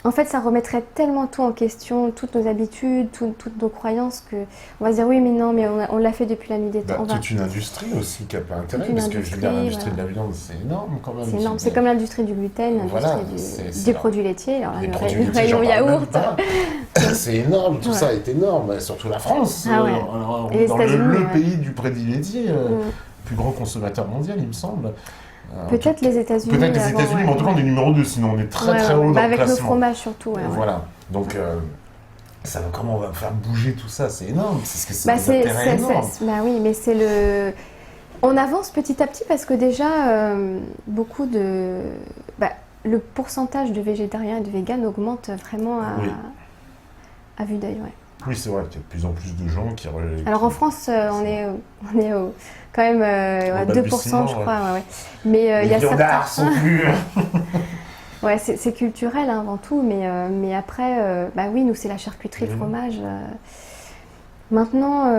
En fait, ça remettrait tellement tout en question, toutes nos habitudes, toutes nos croyances, qu'on va se dire oui, mais non, mais on l'a fait depuis la nuit des temps. Toute une industrie aussi qui a pas intérêt, parce que je veux dire, l'industrie de la viande, c'est énorme quand même. C'est énorme, c'est comme l'industrie du gluten, l'industrie des produits laitiers, alors le rayon yaourt. C'est énorme, tout ça est énorme, surtout la France, dans le pays du prédit laitier. Plus grand consommateur mondial, il me semble. Peut-être les États-Unis. Peut-être les États-Unis, mais en tout cas, on est numéro 2, sinon on est très très haut dans le avec classement. Avec le fromage surtout. Voilà. Donc, comment on va faire bouger tout ça? C'est énorme. C'est des intérêts énormes. Oui, mais c'est le... On avance petit à petit parce que déjà, beaucoup de... le pourcentage de végétariens et de véganes augmente vraiment à vue d'œil. Ouais. Oui, c'est vrai qu'il y a de plus en plus de gens qui... Alors en France, on est quand même à 2%, je crois. Ouais. Mais il y a certains... sont plus... Ouais, c'est culturel hein, avant tout, mais après, oui, nous c'est la charcuterie, le fromage. Maintenant,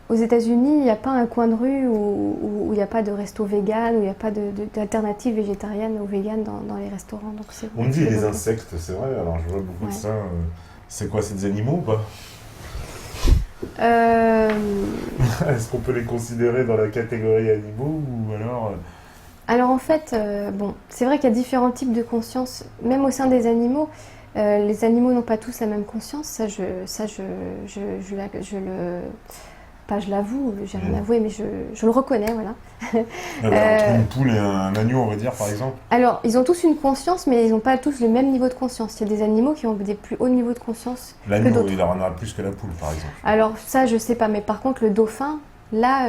aux États-Unis, il n'y a pas un coin de rue où il n'y a pas de resto vegan, où il n'y a pas d'alternative végétarienne ou vegan dans les restaurants. Donc on me dit les insectes, c'est vrai, alors je vois beaucoup de ça. C'est quoi, c'est des animaux ou pas? Est-ce qu'on peut les considérer dans la catégorie animaux ou alors... Alors en fait, c'est vrai qu'il y a différents types de conscience, même au sein des animaux. Les animaux n'ont pas tous la même conscience, ça je l'avoue, j'ai rien avoué, mais je le reconnais, voilà. Entre une poule et un agneau, on va dire, par exemple. Alors, ils ont tous une conscience, mais ils n'ont pas tous le même niveau de conscience. Il y a des animaux qui ont des plus hauts niveaux de conscience que d'autres. L'agneau, il en a plus que la poule, par exemple. Alors, ça, je sais pas, mais par contre, le dauphin, là,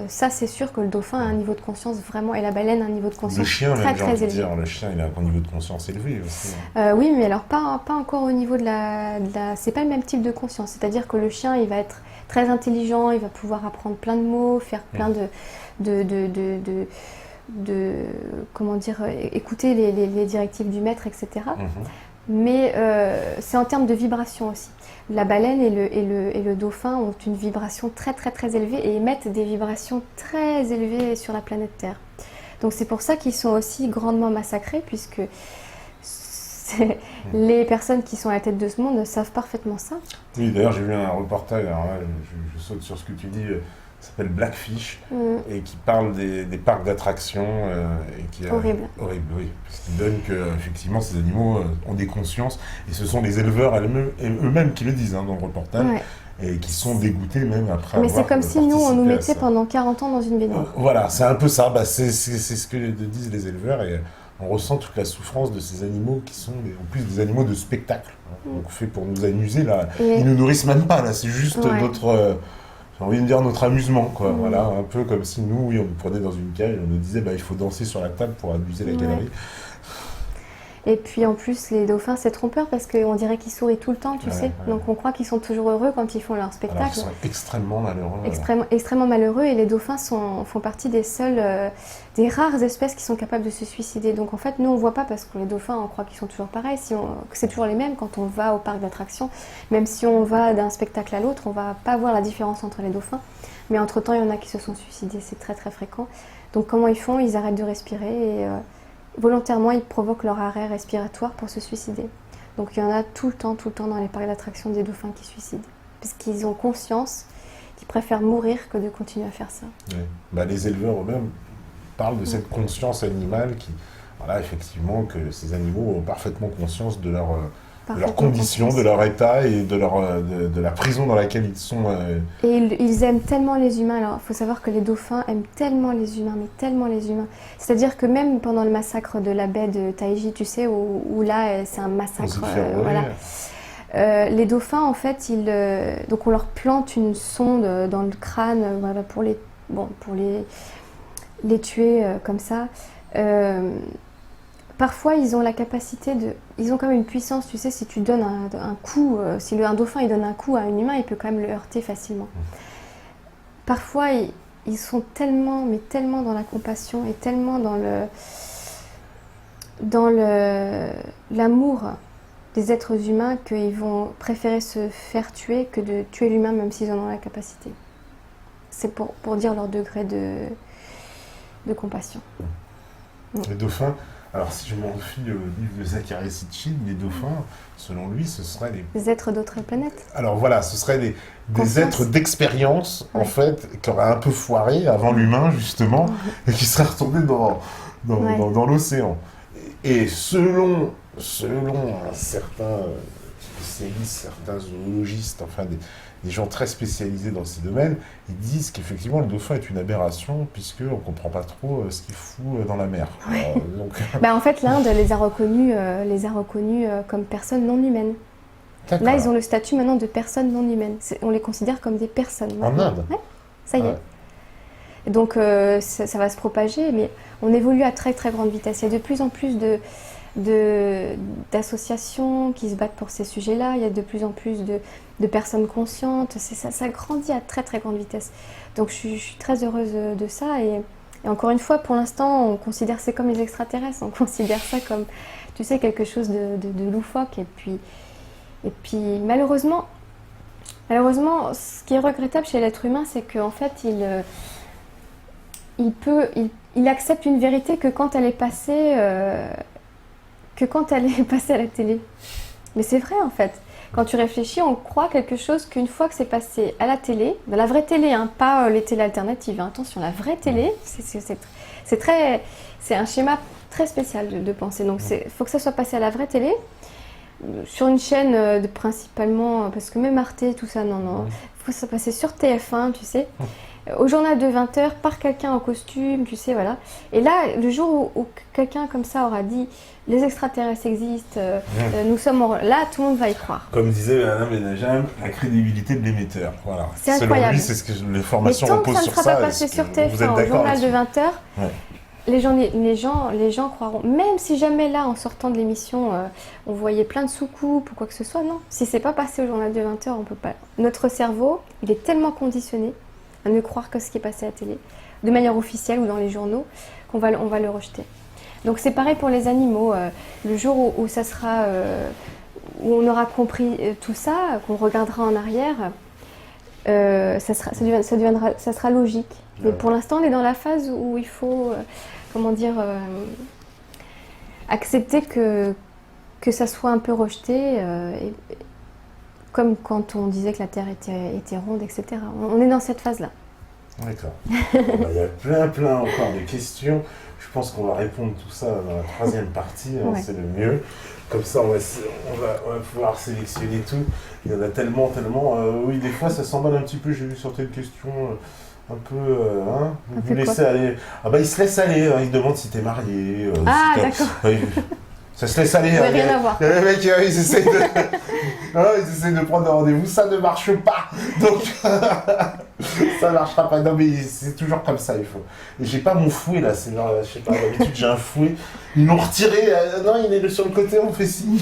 ça, c'est sûr que le dauphin a un niveau de conscience vraiment, et la baleine a un niveau de conscience le chien, très, même, très élevé. Dire, le chien, il a un niveau de conscience élevé aussi. Oui, mais alors pas encore au niveau de la... C'est pas le même type de conscience. C'est-à-dire que le chien, il va être très intelligent, il va pouvoir apprendre plein de mots, faire plein comment dire, écouter les directives du maître, etc. Mais c'est en termes de vibration aussi. La baleine et le dauphin ont une vibration très très très élevée et émettent des vibrations très élevées sur la planète Terre. Donc c'est pour ça qu'ils sont aussi grandement massacrés, puisque les personnes qui sont à la tête de ce monde savent parfaitement ça. Oui, d'ailleurs j'ai vu un reportage, alors là je saute sur ce que tu dis, ça s'appelle Blackfish, et qui parle des parcs d'attractions. Horrible. Horrible, oui. Parce qu'il donne qu'effectivement ces animaux ont des consciences, et ce sont les éleveurs eux-mêmes qui le disent dans le reportage. Ouais. Et qui sont dégoûtés même après. Mais c'est comme si nous, on nous mettait pendant 40 ans dans une baignoire. Voilà, c'est un peu ça. C'est ce que disent les éleveurs. Et on ressent toute la souffrance de ces animaux qui sont en plus des animaux de spectacle. Donc faits pour nous amuser. Là. Ils ne nous nourrissent même pas. Là. C'est juste j'ai envie de dire notre amusement, quoi. Voilà, un peu comme si nous, oui, on nous prenait dans une cage, on nous disait, bah, il faut danser sur la table pour amuser la galerie. Et puis en plus, les dauphins, c'est trompeur parce qu'on dirait qu'ils sourient tout le temps, tu sais. Donc on croit qu'ils sont toujours heureux quand ils font leur spectacle. Alors, ils sont extrêmement malheureux. Extrêmement malheureux, et les dauphins font partie des des rares espèces qui sont capables de se suicider. Donc en fait, nous on voit pas parce que les dauphins, on croit qu'ils sont toujours pareils, que c'est toujours les mêmes quand on va au parc d'attractions. Même si on va d'un spectacle à l'autre, on va pas voir la différence entre les dauphins. Mais entre-temps, il y en a qui se sont suicidés, c'est très très fréquent. Donc comment ils font? Ils arrêtent de respirer et volontairement, ils provoquent leur arrêt respiratoire pour se suicider. Donc il y en a tout le temps dans les parcs d'attractions des dauphins qui se suicident. Parce qu'ils ont conscience qu'ils préfèrent mourir que de continuer à faire ça. Oui. Bah, les éleveurs eux-mêmes parlent de cette conscience animale qui, voilà, effectivement, que ces animaux ont parfaitement conscience de leurs conditions, de leur état et de la prison dans laquelle ils sont. Et ils aiment tellement les humains. Alors, il faut savoir que les dauphins aiment tellement les humains, mais tellement les humains. C'est-à-dire que même pendant le massacre de la baie de Taiji, tu sais, où là, c'est un massacre. Voilà. Les dauphins, en fait, donc on leur plante une sonde dans le crâne, voilà, pour les tuer comme ça. Parfois, ils ont la capacité ils ont quand même une puissance, tu sais, si tu donnes un coup, si un dauphin il donne un coup à un humain, il peut quand même le heurter facilement. Parfois, ils sont tellement dans la compassion et tellement dans l'amour des êtres humains qu'ils vont préférer se faire tuer que de tuer l'humain, même s'ils en ont la capacité. C'est pour dire leur degré de compassion. Les dauphins... Alors, si je m'en fie au livre de Zachary Sitchin, les dauphins, selon lui, ce seraient des êtres d'autres planètes. Alors voilà, ce seraient des êtres d'expérience, en fait, qui auraient un peu foiré avant l'humain, justement, et qui seraient retournés dans l'océan. Et selon certains spécialistes, certains zoologistes, enfin des gens très spécialisés dans ces domaines, ils disent qu'effectivement le dauphin est une aberration puisqu'on ne comprend pas trop ce qu'il fout dans la mer. En fait, l'Inde les a reconnus comme personnes non humaines. Là, ils ont le statut maintenant de personnes non humaines. On les considère comme des personnes. En Inde? Ouais, ça y est. Et donc, ça va se propager, mais on évolue à très très grande vitesse. Il y a de plus en plus d'associations qui se battent pour ces sujets-là. Il y a de plus en plus de personnes conscientes. Ça grandit à très très grande vitesse. Donc je suis très heureuse de ça. Et encore une fois, pour l'instant, on considère ça comme les extraterrestres. On considère ça comme, tu sais, quelque chose de loufoque. Et puis malheureusement, ce qui est regrettable chez l'être humain, c'est qu'en fait, il accepte une vérité que quand elle est passée... à la télé. Mais c'est vrai en fait. Quand tu réfléchis, on croit quelque chose qu'une fois que c'est passé à la télé, de la vraie télé, hein, pas les télés alternatives, hein, attention, la vraie télé, c'est un schéma très spécial de pensée. Donc il faut que ça soit passé à la vraie télé, sur une chaîne principalement, parce que même Arte, tout ça, non. Il faut que ça passe sur TF1, tu sais. Au journal de 20h, par quelqu'un en costume, tu sais, voilà. Et là, le jour où quelqu'un comme ça aura dit « les extraterrestres existent, nous sommes là », tout le monde va y croire. Comme disait Madame Benajam, la crédibilité de l'émetteur. Voilà. C'est incroyable. Selon lui, c'est ce que les formations reposent sur ça. Mais tant que ça ne sera pas passé sur TF1 au journal de 20h, les gens croiront. Même si jamais là, en sortant de l'émission, on voyait plein de soucoupes ou quoi que ce soit, non. Si c'est pas passé au journal de 20h, on peut pas. Notre cerveau, il est tellement conditionné à ne croire que ce qui est passé à la télé, de manière officielle ou dans les journaux, on va le rejeter. Donc c'est pareil pour les animaux. Le jour où ça sera, où on aura compris tout ça, qu'on regardera en arrière, ça sera logique. Mais pour l'instant, on est dans la phase où il faut, accepter que ça soit un peu rejeté. Comme quand on disait que la Terre était ronde, etc. On est dans cette phase-là. D'accord. Il y a plein encore de questions. Je pense qu'on va répondre tout ça dans la troisième partie, c'est le mieux. Comme ça, on va pouvoir sélectionner tout. Il y en a tellement. Oui, des fois, ça s'emballe un petit peu. J'ai vu certaines questions un peu... vous laissez aller. Ah bah, il se laisse aller. Il demande si t'es marié. D'accord. Ça se laisse aller. Rien à voir. Les mecs, ils essayent de prendre un rendez-vous. Ça ne marche pas. Donc... Ça marchera pas. Non, mais c'est toujours comme ça, il faut. Et j'ai pas mon fouet là, c'est genre, je sais pas, d'habitude j'ai un fouet. Ils l'ont retiré. Non, il est sur le côté, on fait signe.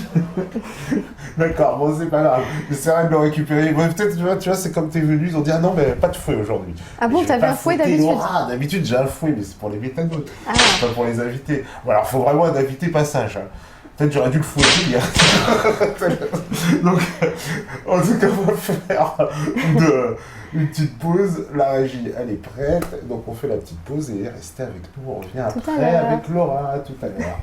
D'accord, bon, c'est pas grave. J'essaierai de le récupérer. Bon, peut-être, tu vois, c'est comme t'es venu, ils ont dit, ah non, mais pas de fouet aujourd'hui. Ah bon, t'avais un fouet d'habitude? D'habitude, j'ai un fouet, mais c'est pour les méthanos. Ah. C'est pas pour les invités. Bon, alors, faut vraiment un invité passage. Hein. Peut-être j'aurais dû le fouetter hier. Donc, en tout cas, on va faire une petite pause. La régie, elle est prête. Donc, on fait la petite pause et restez avec nous. On revient après avec Laura. À tout à l'heure.